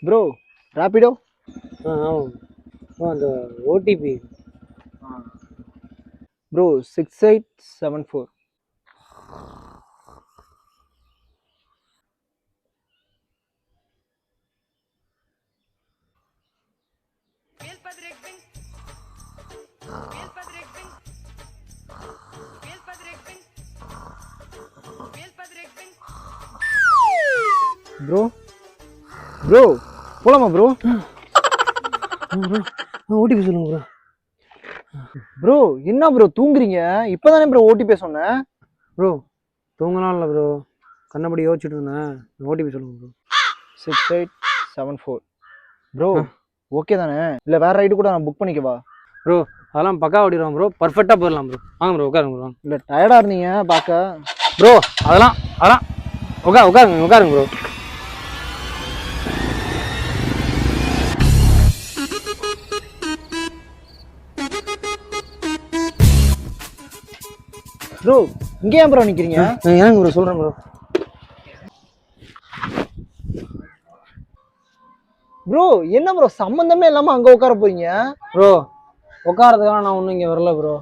Bro Rapido. ஆமாம் bro. அந்த OTP bro 6874. Bro bro போலாமா ப்ரோ? ஓடிபி சொல்லுங்க ப்ரோ. ப்ரோ என்ன ப்ரோ தூங்குறீங்க? இப்போதானே ப்ரோ ஓடிபி சொன்னேன். ப்ரோ தூங்கலாம் இல்லை ப்ரோ, கண்ணபடி யோசிச்சுட்டு இருந்தேன். ஓடிபி சொல்லுங்க ப்ரோ. 6874. ப்ரோ ஓகே தானே? இல்லை வேற ரைடு கூட நான் புக் பண்ணிக்கவா? ப்ரோ அதெல்லாம் பக்கா ஓடிடுவோம் ப்ரோ, பர்ஃபெக்டாக போயிடலாம் ப்ரோ. வாங்க ப்ரோ உட்காருங்க ப்ரோ. இல்லை டயர்டாக இருந்தீங்க பார்க்க. ப்ரோ அதெல்லாம் உட்காருங்க ப்ரோ. ப்ரோ இங்கே ஏன் ப்ரோ நிற்கிறீங்க? ஏங்க ப்ரோ சொல்கிறேன் ப்ரோ. ப்ரோ என்ன ப்ரோ சம்மந்தமே இல்லாமல் அங்கே உட்கார போறீங்க? ப்ரோ உட்காரதுக்காக நான் ஒன்றும் இங்கே வரல ப்ரோ.